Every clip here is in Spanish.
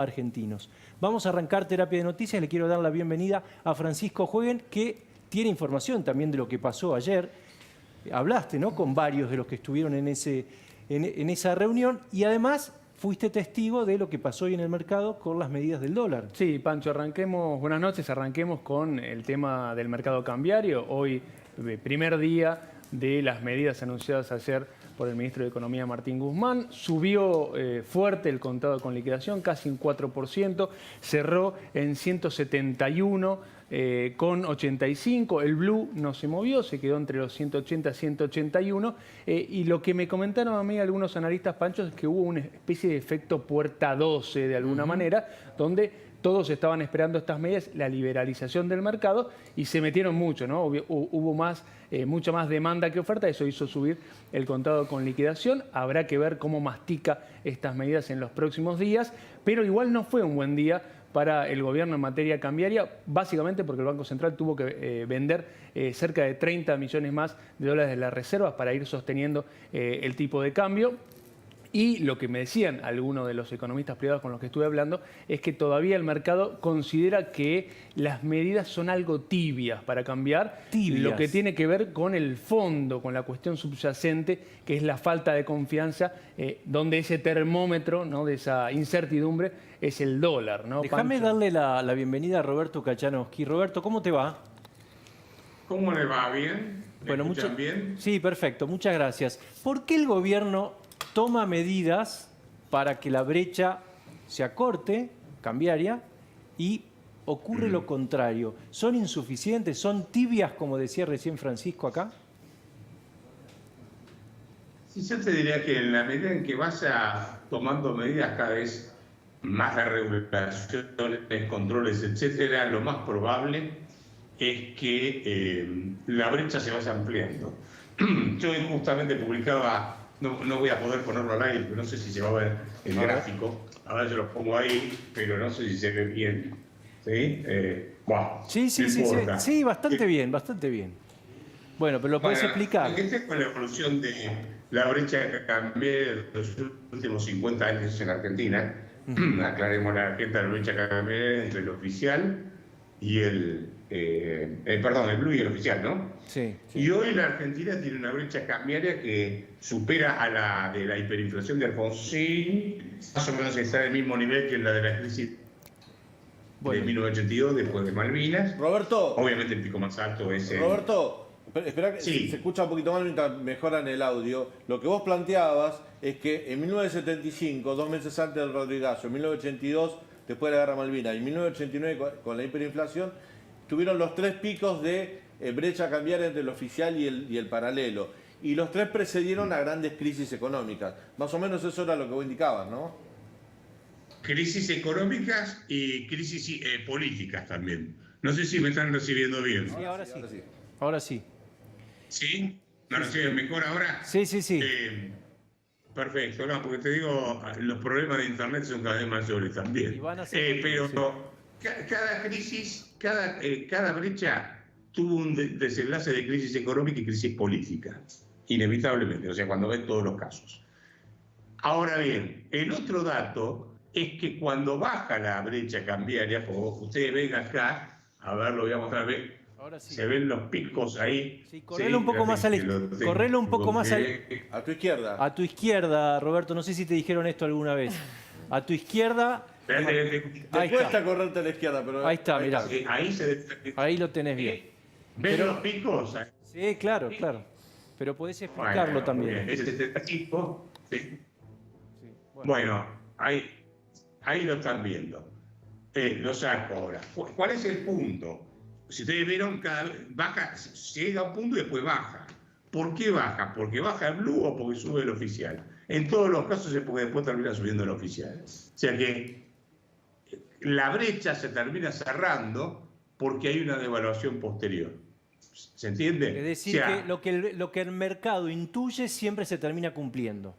argentinos. Vamos a arrancar Terapia de Noticias. Le quiero dar la bienvenida a Francisco Jueguen, que tiene información también de lo que pasó ayer. Hablaste, ¿no?, con varios de los que estuvieron en esa reunión y además fuiste testigo de lo que pasó hoy en el mercado con las medidas del dólar. Sí, Pancho, buenas noches, arranquemos con el tema del mercado cambiario. Hoy, primer día de las medidas anunciadas ayer por el ministro de Economía, Martín Guzmán. Subió fuerte el contado con liquidación, casi un 4%, cerró en 171,85. El blue no se movió, se quedó entre los 180 y 181. Y lo que me comentaron a mí algunos analistas, Pancho, es que hubo una especie de efecto puerta 12 de alguna manera, donde todos estaban esperando estas medidas, la liberalización del mercado, y se metieron mucho, ¿no? Hubo mucha más demanda que oferta, eso hizo subir el contado con liquidación. Habrá que ver cómo mastica estas medidas en los próximos días, pero igual no fue un buen día para el gobierno en materia cambiaria, básicamente porque el Banco Central tuvo que vender cerca de 30 millones más de dólares de las reservas para ir sosteniendo el tipo de cambio. Y lo que me decían algunos de los economistas privados con los que estuve hablando es que todavía el mercado considera que las medidas son algo tibias para cambiar. Tibias. Lo que tiene que ver con el fondo, con la cuestión subyacente, que es la falta de confianza, donde ese termómetro, ¿no?, de esa incertidumbre es el dólar, ¿no? Déjame darle la bienvenida a Roberto Kachanowski. Roberto, ¿cómo te va? ¿Cómo le va? ¿Bien? ¿Me escuchan bien? Sí, perfecto. Muchas gracias. ¿Por qué el gobierno toma medidas para que la brecha se acorte, cambiaria, y ocurre lo contrario? ¿Son insuficientes? ¿Son tibias, como decía recién Francisco acá? Sí, yo te diría que en la medida en que vaya tomando medidas cada vez más de regulaciones, controles, etcétera, lo más probable es que la brecha se vaya ampliando. Yo justamente publicaba, no voy a poder ponerlo al aire, porque no sé si se va a ver el gráfico. Ahora yo lo pongo ahí, pero no sé si se ve bien. ¿Sí? Wow, sí, bastante bien, bastante bien. Bueno, pero lo podés explicar. ¿Qué es con la evolución de la brecha cambiaria de los últimos 50 años en Argentina? Aclaremos la brecha cambiaria entre el oficial y el blue y el oficial, ¿no? Sí. Y hoy la Argentina tiene una brecha cambiaria que supera a la de la hiperinflación de Alfonsín, más o menos está al mismo nivel que la de la crisis de 1982, después de Malvinas. Roberto. Obviamente el pico más alto es Roberto, espera que se escucha un poquito mal mientras mejoran el audio. Lo que vos planteabas es que en 1975, 2 meses antes del Rodrigazo, en 1982, después de la Guerra Malvinas, y en 1989, con la hiperinflación, tuvieron los 3 picos de brecha cambiaria entre el oficial y el paralelo. Y los 3 precedieron a grandes crisis económicas. Más o menos eso era lo que vos indicabas, ¿no? Crisis económicas y crisis políticas también. No sé si me están recibiendo bien. Sí, ahora sí. ¿Sí? ¿Me reciben mejor ahora? Sí. Perfecto, no, porque te digo, los problemas de internet son cada vez mayores también. Pero cada crisis, cada brecha tuvo un desenlace de crisis económica y crisis política, inevitablemente, o sea, cuando ven todos los casos. Ahora bien, el otro dato es que cuando baja la brecha cambiaria, como ustedes ven acá, a ver, lo voy a mostrar, se ven los picos ahí. Sí, correlo un poco más a tu izquierda. A tu izquierda, Roberto, no sé si te dijeron esto alguna vez. A tu izquierda. Te cuesta correrte a la izquierda, pero ahí está, mirá. Ahí lo tenés bien. ¿Ven los picos? Sí, claro. Pero podés explicarlo también. Ese pico, sí. Bueno, ahí lo están viendo. Lo saco ahora. ¿Cuál es el punto? Si ustedes vieron, cada vez baja, llega a un punto y después baja. ¿Por qué baja? ¿Porque baja el blue o porque sube el oficial? En todos los casos es porque después termina subiendo el oficial. O sea que la brecha se termina cerrando porque hay una devaluación posterior. ¿Se entiende? Es decir, que lo que el mercado intuye siempre se termina cumpliendo.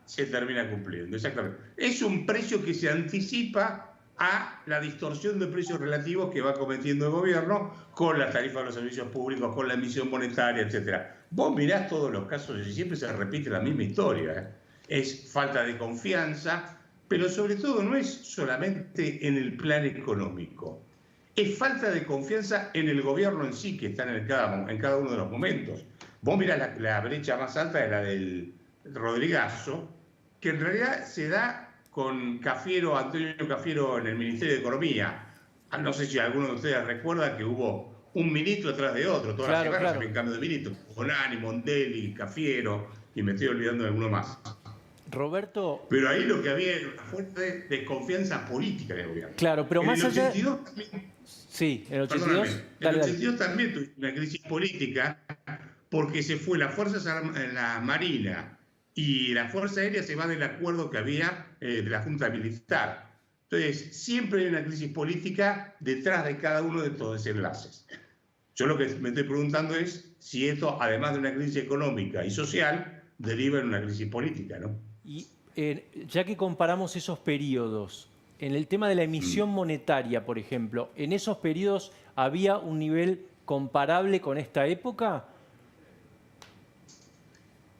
Se termina cumpliendo, exactamente. Es un precio que se anticipa a la distorsión de precios relativos que va cometiendo el gobierno con las tarifas de los servicios públicos, con la emisión monetaria, etc. Vos mirás todos los casos y siempre se repite la misma historia. Es falta de confianza, pero sobre todo no es solamente en el plan económico. Es falta de confianza en el gobierno en sí, que está en cada uno de los momentos. Vos mirás la brecha más alta, es la del Rodrigazo, que en realidad se da con Antonio Cafiero en el Ministerio de Economía. No sé si alguno de ustedes recuerda que hubo un ministro atrás de otro, todas las semanas había cambio de ministro. Bonani, Mondelli, Cafiero, y me estoy olvidando de alguno más. Roberto. Pero ahí lo que había era una fuerte desconfianza política del gobierno. Claro, pero más allá. En el 82 también. Sí, en el 82. En el 82 también tuvimos una crisis política porque se fue la Marina y la Fuerza Aérea se va del acuerdo que había de la Junta Militar. Entonces, siempre hay una crisis política detrás de cada uno de estos desenlaces. Yo lo que me estoy preguntando es si esto, además de una crisis económica y social, deriva en una crisis política, ¿no? Y ya que comparamos esos periodos, en el tema de la emisión monetaria, por ejemplo, ¿en esos periodos había un nivel comparable con esta época?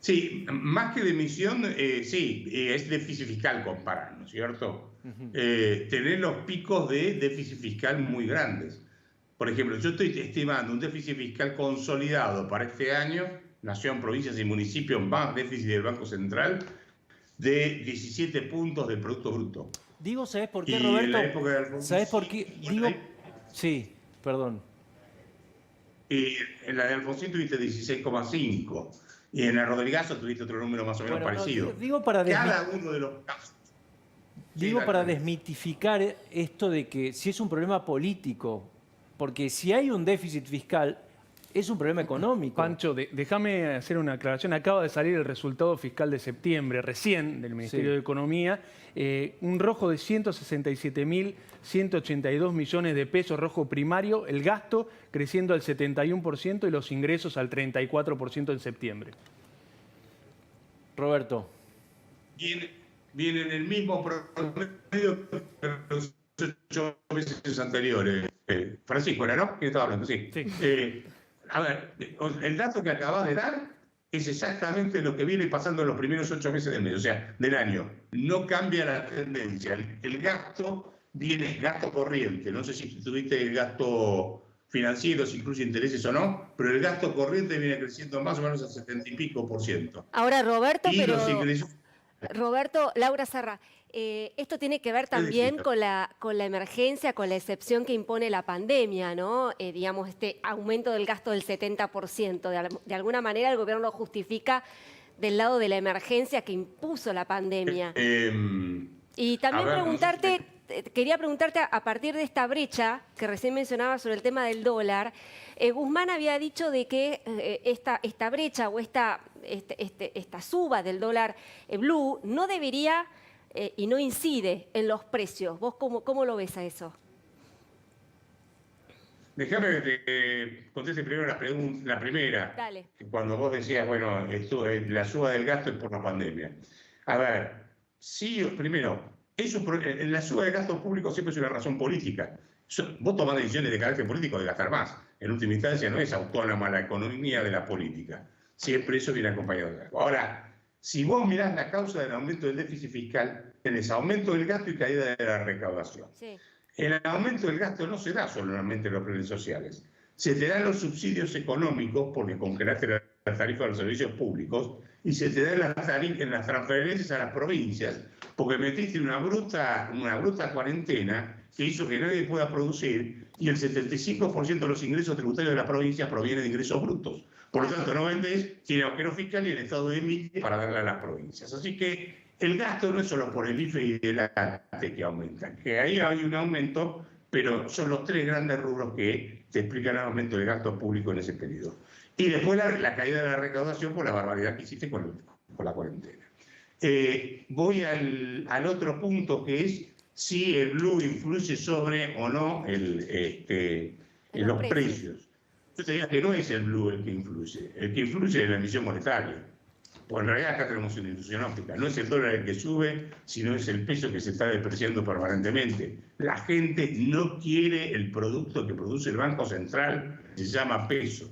Sí, más que de emisión, sí, es déficit fiscal comparar, ¿no es cierto? Tener los picos de déficit fiscal muy grandes. Por ejemplo, yo estoy estimando un déficit fiscal consolidado para este año, nación, provincias y municipios, más déficit del Banco Central, de 17 puntos del Producto Bruto. Digo, ¿sabes por qué, y Roberto? En la época de Alfonsín, ¿Sabes por qué? Digo, sí, perdón. Y en la de Alfonsín tuviste 16,5. Y en la Rodrigazo tuviste otro número más o menos parecido. Digo para cada uno de los casos. Digo para desmitificar esto de que si es un problema político, porque si hay un déficit fiscal, es un problema económico. Pancho, déjame hacer una aclaración. Acaba de salir el resultado fiscal de septiembre, recién, del Ministerio de Economía. Un rojo de 167.182 millones de pesos, rojo primario, el gasto creciendo al 71% y los ingresos al 34% en septiembre. Roberto. Viene en el mismo promedio que los 8 meses anteriores. Francisco, ¿era, no? ¿Quién estaba hablando? Sí. A ver, el dato que acabas de dar es exactamente lo que viene pasando en los primeros 8 meses del mes, o sea, del año. No cambia la tendencia. El gasto viene gasto corriente. No sé si tuviste el gasto financiero, si incluye intereses o no, pero el gasto corriente viene creciendo más o menos al 70 y pico %. Ahora, Roberto, y pero... los ingresos... Roberto, Laura Serra, esto tiene que ver también con la emergencia, con la excepción que impone la pandemia, ¿no? Digamos, este aumento del gasto del 70%. De alguna manera el gobierno lo justifica del lado de la emergencia que impuso la pandemia. Y también quería preguntarte, a partir de esta brecha que recién mencionaba sobre el tema del dólar, Guzmán había dicho de que esta brecha o esta suba del dólar blue no debería y no incide en los precios. ¿Vos cómo lo ves a eso? Déjame que te conteste primero la primera. Dale. Cuando vos decías, bueno, la suba del gasto es por la pandemia. A ver, sí, primero, la suba del gasto público siempre es una razón política. Vos tomás decisiones de carácter político de gastar más. En última instancia no es autónoma la economía de la política. Siempre eso viene acompañado de algo. Ahora, si vos mirás la causa del aumento del déficit fiscal, tenés aumento del gasto y caída de la recaudación. Sí. El aumento del gasto no se da solamente en los planes sociales. Se te dan los subsidios económicos porque congelaste la tarifa de los servicios públicos y se te dan en las transferencias a las provincias porque metiste una bruta cuarentena que hizo que nadie pueda producir y el 75% de los ingresos tributarios de las provincias provienen de ingresos brutos. Por lo tanto, no vendés, tiene agujero fiscal y el Estado emite para darle a las provincias. Así que el gasto no es solo por el IFE y el ATE que aumentan, que ahí hay un aumento, pero son los 3 grandes rubros que te explican el aumento del gasto público en ese periodo. Y después la caída de la recaudación por la barbaridad que hiciste con la cuarentena. Voy al otro punto que es si el blue influye sobre o no los precios. Yo te diría que no es el blue el que influye es la emisión monetaria. Pues en realidad acá tenemos una ilusión óptica. No es el dólar el que sube, sino es el peso que se está depreciando permanentemente. La gente no quiere el producto que produce el Banco Central, se llama peso.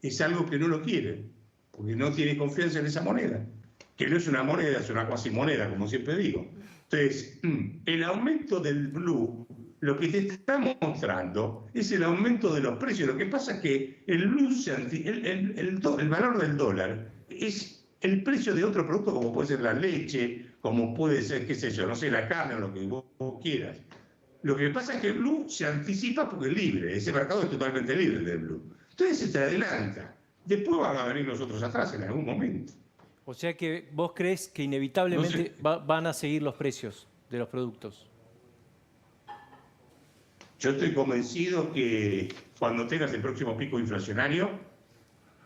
Es algo que no lo quiere, porque no tiene confianza en esa moneda. Que no es una moneda, es una cuasimoneda, como siempre digo. Entonces, el aumento del blue, lo que te está mostrando es el aumento de los precios. Lo que pasa es que el blue, el valor del dólar es el precio de otro producto, como puede ser la leche, como puede ser, qué sé yo, no sé, la carne o lo que vos quieras. Lo que pasa es que el blue se anticipa porque es libre, ese mercado es totalmente libre del blue. Entonces se te adelanta. Después van a venir los otros atrás en algún momento. O sea que vos crees que inevitablemente No sé. van a seguir los precios de los productos. Yo estoy convencido que cuando tengas el próximo pico inflacionario,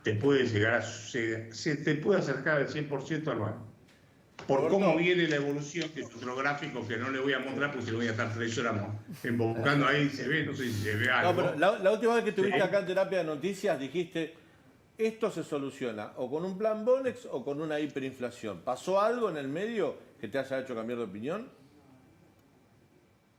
te puede llegar se te puede acercar al 100% anual. Por cómo viene la evolución, que es otro gráfico que no le voy a mostrar, porque si lo voy a estar 3 horas invocando ahí, se ve, no sé si se ve algo. No, pero la última vez que estuviste acá en Terapia de Noticias dijiste, esto se soluciona o con un plan Bonex o con una hiperinflación. ¿Pasó algo en el medio que te haya hecho cambiar de opinión?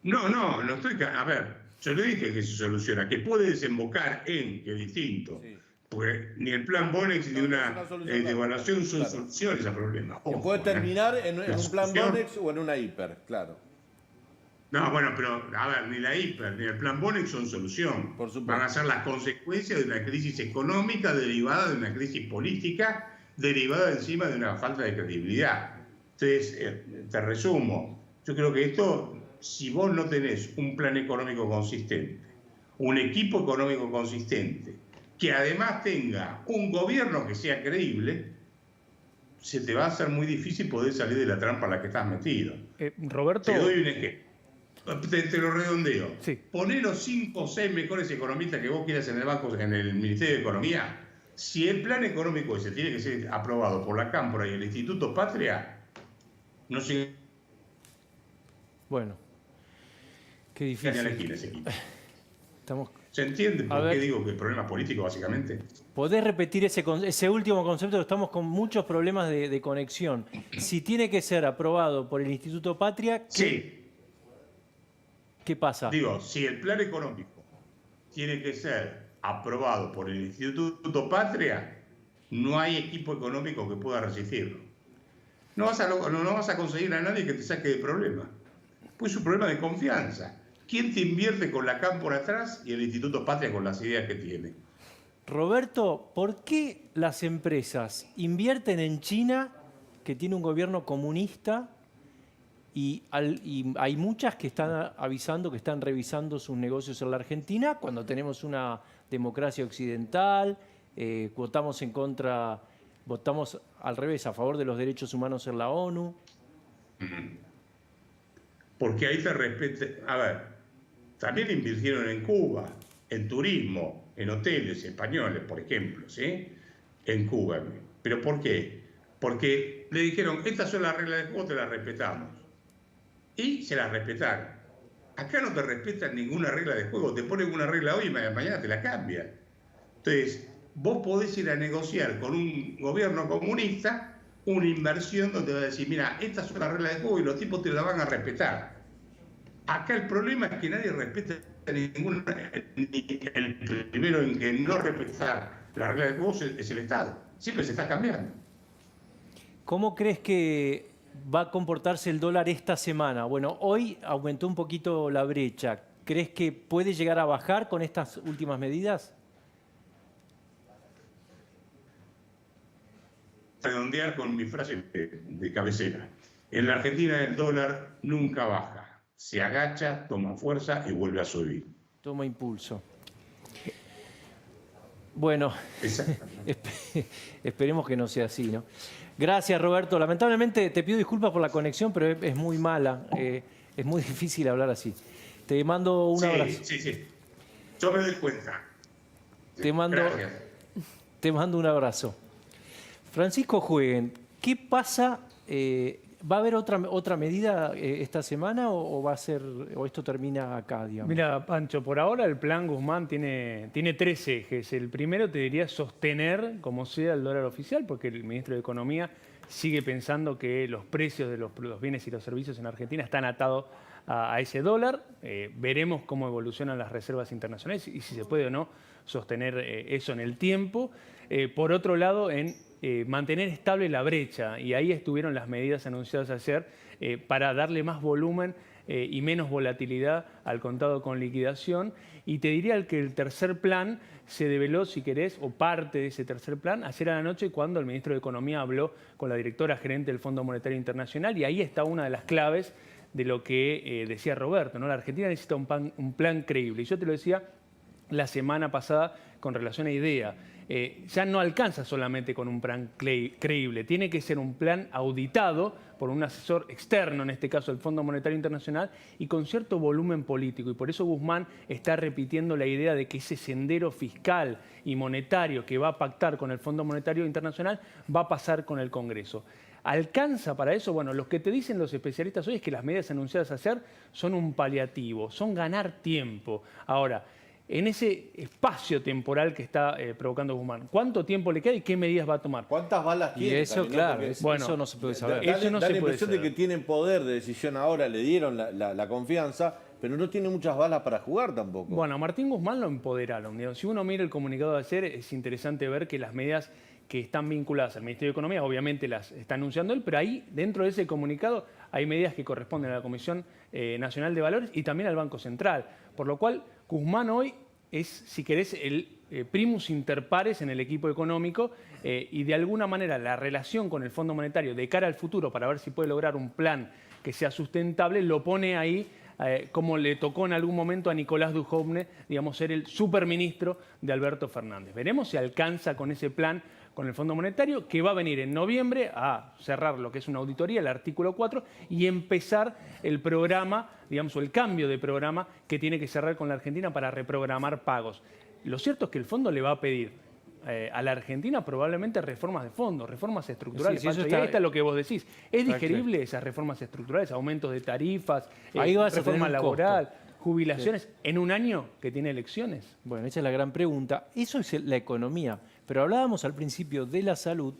No estoy... A ver, yo le dije que se soluciona, que puede desembocar en, que es distinto. Sí. Porque ni el plan Bonex ni una devaluación son claro. soluciones a problemas. Que Ojo, puede terminar en un plan solución... Bonex o en una hiper, claro. No, bueno, pero a ver, ni la hiper ni el plan Bonex son solución. Por supuesto. Van a ser las consecuencias de una crisis económica derivada de una crisis política, derivada encima de una falta de credibilidad. Entonces, te resumo, yo creo que esto, si vos no tenés un plan económico consistente, un equipo económico consistente, que además tenga un gobierno que sea creíble, se te va a hacer muy difícil poder salir de la trampa en la que estás metido. Roberto... Te doy un ejemplo. Te lo redondeo. Sí. Poné los 5 o 6 mejores economistas que vos quieras en el banco, en el Ministerio de Economía. Si el plan económico ese tiene que ser aprobado por la Cámpora y el Instituto Patria, no se Bueno, qué gana difícil. la esquina ese equipo. Estamos... ¿Se entiende A por qué ver. digo que el problema es político, básicamente? ¿Podés repetir ese último concepto? Estamos con muchos problemas de conexión. Si tiene que ser aprobado por el Instituto Patria, Sí. ¿qué pasa? Digo, si el plan económico tiene que ser aprobado por el Instituto Patria, no hay equipo económico que pueda resistirlo. No vas a conseguir a nadie que te saque de problema. Pues es un problema de confianza. ¿Quién te invierte con la Cámpora atrás y el Instituto Patria con las ideas que tiene? Roberto, ¿por qué las empresas invierten en China, que tiene un gobierno comunista, y hay muchas que están avisando que están revisando sus negocios en la Argentina, cuando tenemos una democracia occidental, votamos al revés, a favor de los derechos humanos en la ONU? Porque ahí te respete. A ver, también invirtieron en Cuba, en turismo, en hoteles españoles, por ejemplo, ¿sí? En Cuba. ¿Pero por qué? Porque le dijeron, estas son las reglas de juego, te las respetamos. Y se las respetaron. Acá no te respetan ninguna regla de juego, te ponen una regla hoy y mañana te la cambian. Entonces, vos podés ir a negociar con un gobierno comunista una inversión donde va a decir, mira, estas son las reglas de juego y los tipos te las van a respetar. Acá el problema es que nadie respeta ninguna. El primero en que no respetar las reglas de juego es el Estado. Siempre se está cambiando. ¿Cómo crees que va a comportarse el dólar esta semana? Bueno, hoy aumentó un poquito la brecha. ¿Crees que puede llegar a bajar con estas últimas medidas? Redondear con mi frase de cabecera. En la Argentina el dólar nunca baja. Se agacha, toma fuerza y vuelve a subir. Toma impulso. Bueno, esperemos que no sea así, ¿no? Gracias, Roberto. Lamentablemente te pido disculpas por la conexión, pero es muy mala. Es muy difícil hablar así. Te mando un abrazo. Sí. Yo me doy cuenta. Te mando un abrazo. Francisco Jueguen, ¿qué pasa? ¿Va a haber otra medida esta semana o esto termina acá, digamos? Mira, Pancho, por ahora el plan Guzmán tiene 3 ejes. El primero te diría sostener como sea el dólar oficial, porque el ministro de Economía sigue pensando que los precios de los bienes y los servicios en Argentina están atados a ese dólar. Veremos cómo evolucionan las reservas internacionales y si se puede o no sostener eso en el tiempo. Por otro lado, en mantener estable la brecha, y ahí estuvieron las medidas anunciadas ayer para darle más volumen y menos volatilidad al contado con liquidación. Y te diría que el tercer plan se develó, si querés, o parte de ese tercer plan, ayer a la noche cuando el ministro de Economía habló con la directora gerente del Fondo Monetario Internacional, y ahí está una de las claves de lo que decía Roberto, ¿no? La Argentina necesita un plan creíble. Y yo te lo decía la semana pasada con relación a IDEA. Ya no alcanza solamente con un plan creíble, tiene que ser un plan auditado por un asesor externo, en este caso el Fondo Monetario Internacional, y con cierto volumen político. Y por eso Guzmán está repitiendo la idea de que ese sendero fiscal y monetario que va a pactar con el Fondo Monetario Internacional va a pasar con el Congreso. ¿Alcanza para eso? Bueno, lo que te dicen los especialistas hoy es que las medidas anunciadas ayer son un paliativo, son ganar tiempo. Ahora, en ese espacio temporal que está provocando Guzmán, ¿cuánto tiempo le queda y qué medidas va a tomar? ¿Cuántas balas Y tiene? eso, también, ¿no? claro, Porque eso no se puede saber. Eso no da se la puede impresión de saber. que tienen poder de decisión ahora, le dieron la confianza, pero no tiene muchas balas para jugar tampoco. Bueno, a Martín Guzmán lo empoderaron. Si uno mira el comunicado de ayer, es interesante ver que las medidas que están vinculadas al Ministerio de Economía, obviamente las está anunciando él, pero ahí, dentro de ese comunicado, hay medidas que corresponden a la Comisión Nacional de Valores y también al Banco Central. Por lo cual, Guzmán hoy es, si querés, el primus inter pares en el equipo económico y de alguna manera la relación con el Fondo Monetario de cara al futuro para ver si puede lograr un plan que sea sustentable, lo pone ahí como le tocó en algún momento a Nicolás Dujovne, digamos, ser el superministro de Alberto Fernández. Veremos si alcanza con ese plan con el Fondo Monetario, que va a venir en noviembre a cerrar lo que es una auditoría, el artículo 4, y empezar el programa, digamos, o el cambio de programa que tiene que cerrar con la Argentina para reprogramar pagos. Lo cierto es que el fondo le va a pedir a la Argentina probablemente reformas de fondo, reformas estructurales. Sí, sí, y ahí está lo que vos decís. ¿Es digerible esas reformas estructurales, aumentos de tarifas, Ahí vas a tener reforma un laboral, costo. jubilaciones, en un año que tiene elecciones? Bueno, esa es la gran pregunta. Eso es la economía. Pero hablábamos al principio de la salud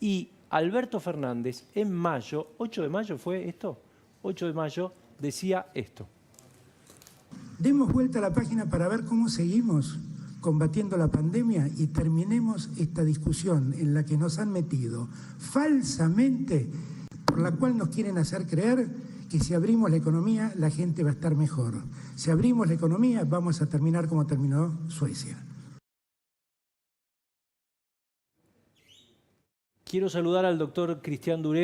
y Alberto Fernández en mayo, 8 de mayo fue esto, 8 de mayo decía esto. Demos vuelta a la página para ver cómo seguimos combatiendo la pandemia y terminemos esta discusión en la que nos han metido falsamente, por la cual nos quieren hacer creer que si abrimos la economía la gente va a estar mejor. Si abrimos la economía vamos a terminar como terminó Suecia. Quiero saludar al doctor Cristian Duré.